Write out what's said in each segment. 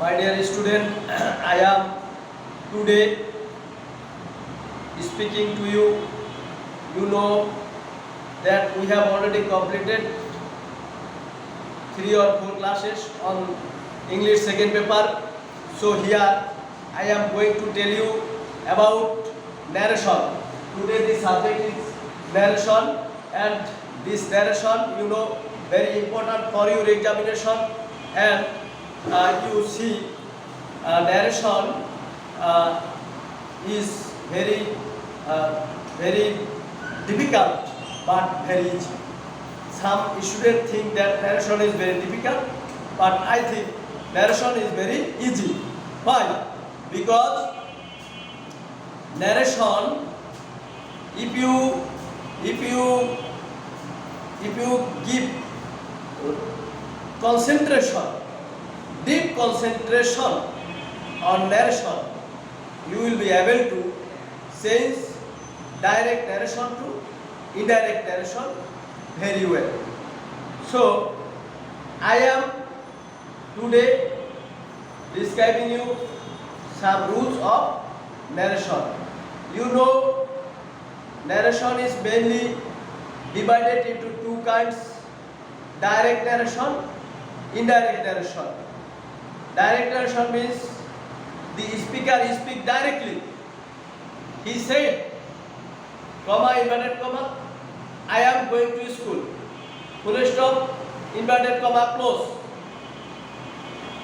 My dear student, I am today speaking to you. You know that we have already completed 3 or 4 classes on English second paper. So here I am going to tell you about narration. Today the subject is narration, and this narration, you know, very important for your examination. And you see, narration is very difficult but very easy. Some students think that narration is very difficult, but I think narration is very easy. Why? Because narration, if you give concentration, deep concentration on narration, you will be able to change direct narration to indirect narration very well. So I am today describing you some rules of narration. You know, narration is mainly divided into 2 kinds: direct narration, indirect narration. Direct narration means the speaker speaks directly. He said, comma, inverted comma, I am going to school. Full stop, inverted comma, close.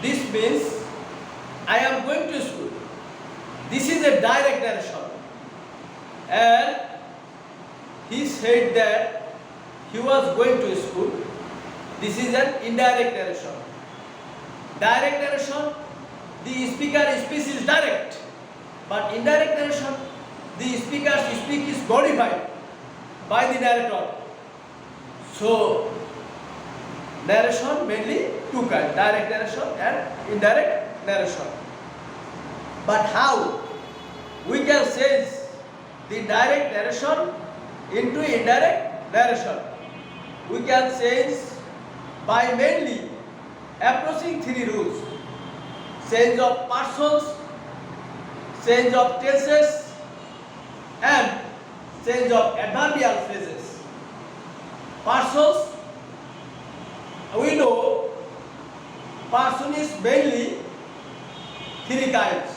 This means I am going to school. This is a direct narration. And he said that he was going to school. This is an indirect narration. Direct narration, the speaker speech is direct, but indirect narration, the speaker's speech is modified by the narrator. So narration mainly 2 kinds: direct narration and indirect narration. But how we can change the direct narration into indirect narration? We can change by mainly approaching 3 rules: change of persons, change of tenses, and change of adverbial phrases. Persons, we know person is mainly 3 kinds: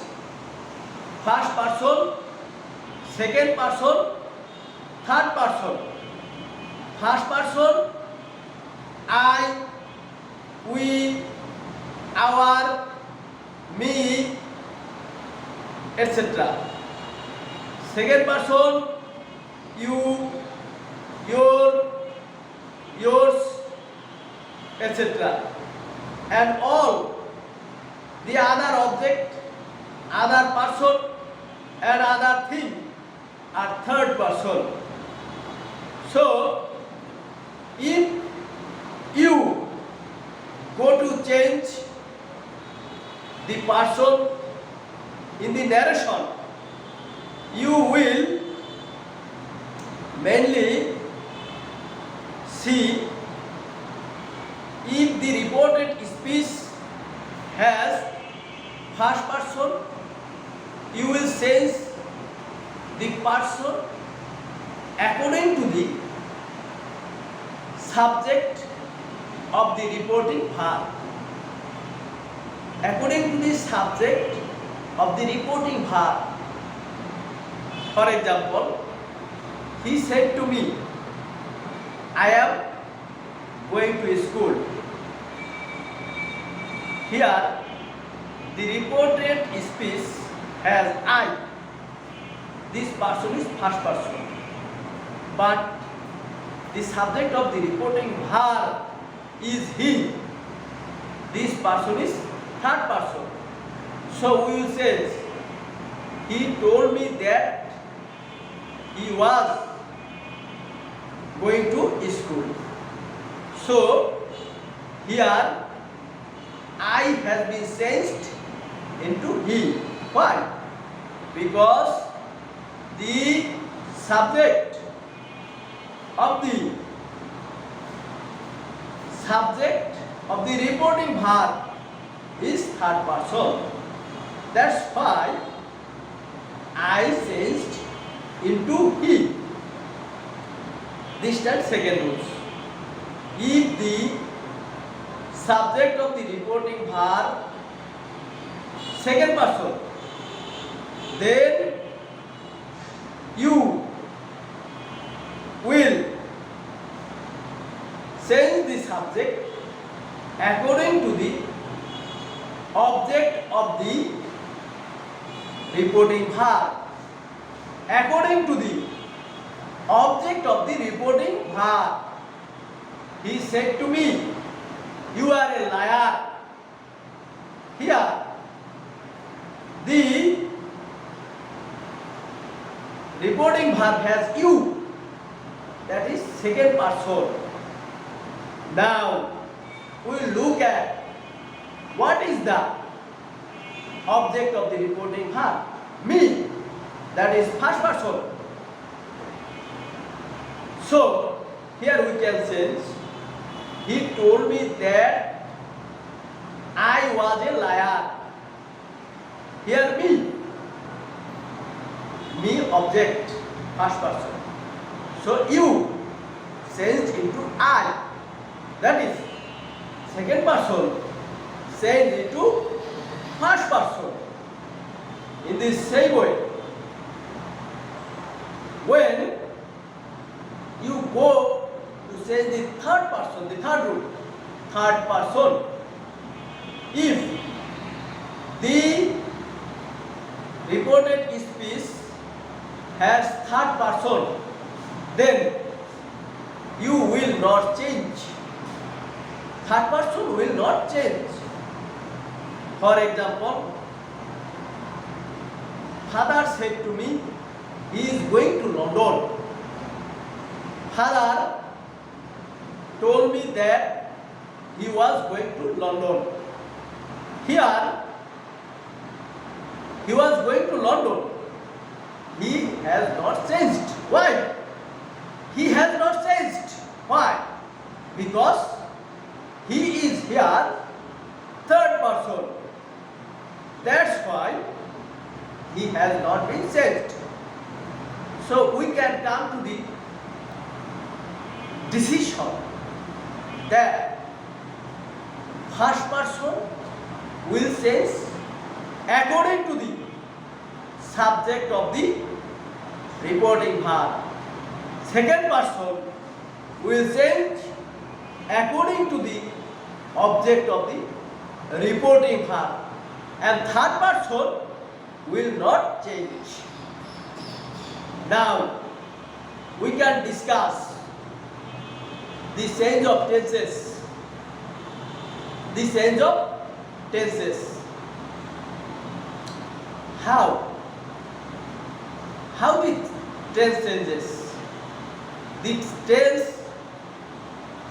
first person, second person, third person. First person, I, we, our, me, etc. Second person, you, your, yours, etc. And all the other object, other person, and other thing are third person. So if you go to change the person in the narration, you will mainly see if the reported speech has first person, you will change the person according to the subject of the reporting verb. According to the subject of the reporting verb. For example, he said to me, I am going to school. Here, the reported speech has I. This person is first person. But the subject of the reporting verb is he. This person is third person. So we will say, he told me that he was going to school. So here I has been changed into he. Why? Because the subject of the reporting verb is third person. That's why I changed into he. This time second rules. If the subject of the reporting verb second person, then you will change the subject according to the object of the reporting verb. According to the object of the reporting verb. He said to me, "You are a liar." Here, the reporting verb has you, that is second person. Now, we will look at what is the object of the reporting verb. Me, that is first person. So, here we can change. He told me that I was a liar. Here me object, first person. So you changed into I. That is second person changed into first person. In the same way, when you go to change the third person, the third rule, third person, if the reported speech has third person, then you will not change. Third person will not change. For example, father said to me, he is going to London. Father told me that he was going to London. Here, he was going to London. He has not changed. Why? He has not changed. Why? Because he is here third person. That's why he has not been changed. So we can come to the decision that first person will change according to the subject of the reporting verb. Second person will change according to the object of the reporting verb. And third person will not change. Now, we can discuss the change of tenses. The change of tenses. How the tense changes? The tense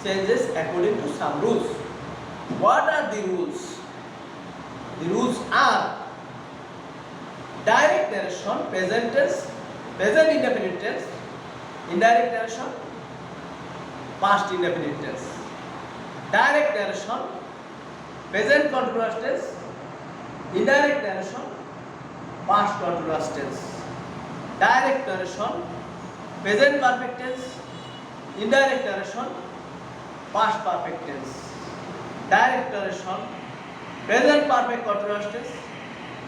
changes according to some rules. What are the rules? The rules are direct narration, present tense, present indefinite tense, indirect narration, past indefinite tense. Direct narration, present continuous tense, indirect narration, past continuous tense. Direct narration, present perfect tense, indirect narration, past perfect tense. Direct narration, present perfect continuous tense,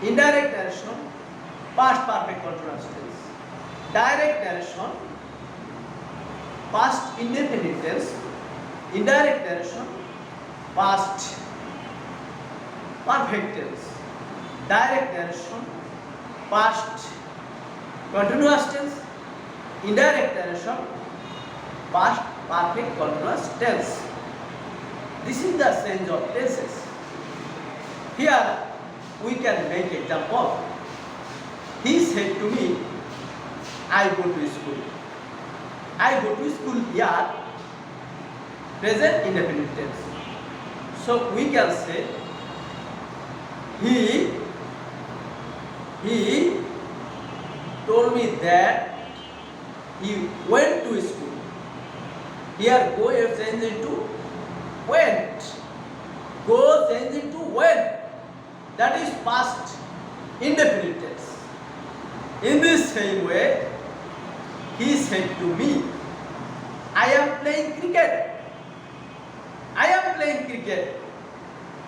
indirect narration, past perfect continuous tense. Direct narration, past indefinite tense, indirect narration, past perfect tense. Direct narration, past continuous tense, indirect narration, past perfect continuous tense. This is the change of tenses. Here we can make example. He said to me, I go to school. I go to school here, present indefinite tense. So we can say he told me that he went to school. Here go change into went. Go change into went. that is past indefinite tense. In this same way, he said to me, I am playing cricket. I am playing cricket.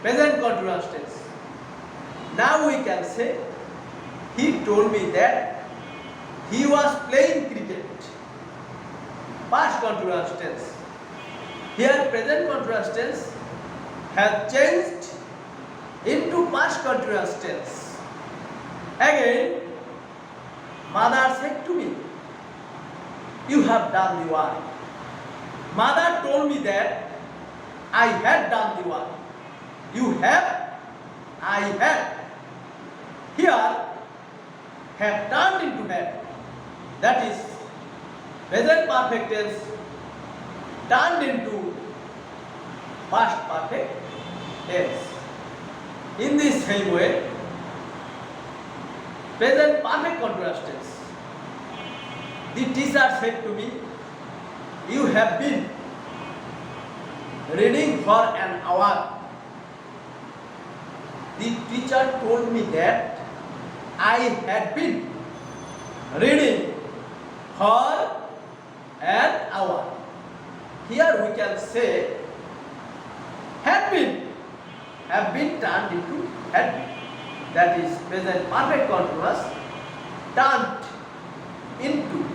Present continuous tense. Now we can say, he told me that he was playing cricket. Past continuous tense. Here present continuous tense has changed into past continuous tense. Again, mother said to me, you have done the work. Mother told me that I had done the work. You have, I had. Here, have turned into had. That is, present perfect tense turned into past perfect tense. In this same way, present perfect continuous tense. The teacher said to me, you have been reading for an hour. The teacher told me that I had been reading for an hour. Here we can say have been turned into had been. That is present perfect continuous turned into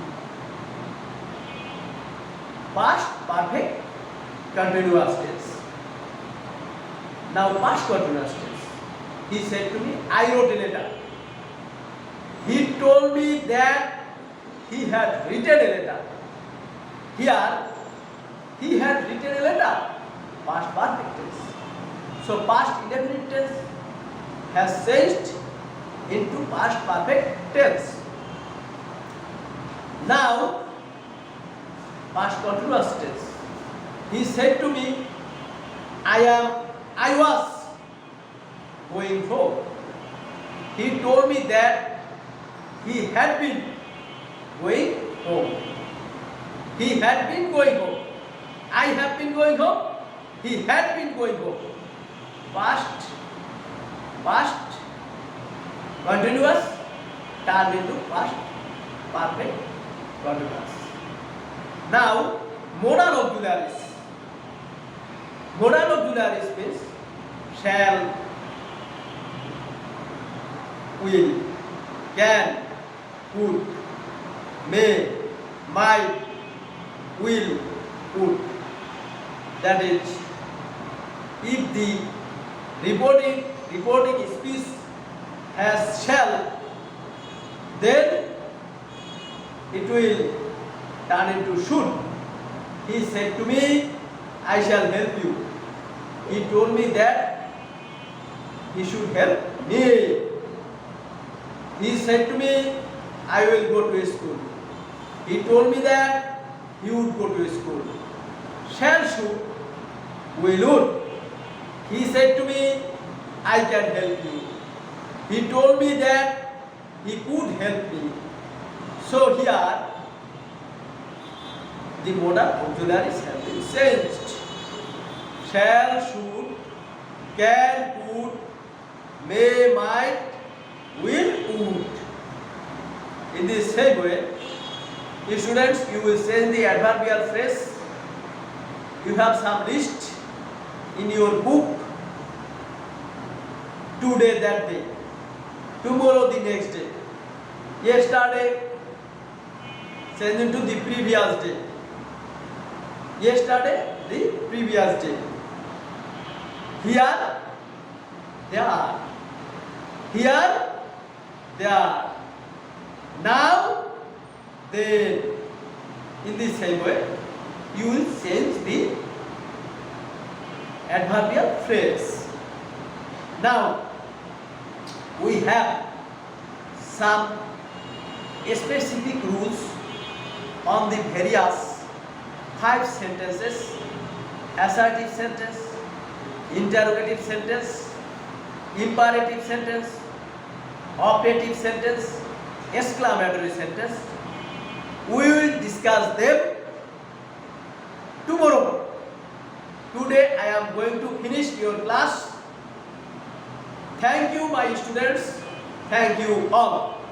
past perfect continuous tense. Now past continuous tense. He said to me, I wrote a letter. He told me that he had written a letter. Here, he had written a letter. Past perfect tense. So past indefinite tense has changed into past perfect tense. Now, past continuous tense. He said to me, I was going home. He told me that he had been going home. He had been going home. I have been going home. He had been going home. Past continuous turned into past perfect continuous. Now, modal auxiliaries. Modal auxiliaries means shall, will, can, could, may, might, will, would. That is, if the reporting speech has shall, then it will turn into should. He said to me, I shall help you. He told me that he should help me. He said to me, I will go to school. He told me that he would go to school. Shall, should, will, would. He said to me, I can help you. He told me that he could help me. So here, the modal auxiliaries have been changed. Shall, should, can, could, may, might, will, would. In the same way, students, you will change the adverbial phrase. You have some list in your book. Today, that day. Tomorrow, the next day. Yesterday, change into the previous day. Yesterday, the previous day. Here, there. Here, there. Now, then. In the same way, you will change the adverbial phrase. Now, we have some specific rules on the various 5 sentences: assertive sentence, interrogative sentence, imperative sentence, operative sentence, exclamatory sentence. We will discuss them tomorrow. Today I am going to finish your class. Thank you, my students. Thank you all.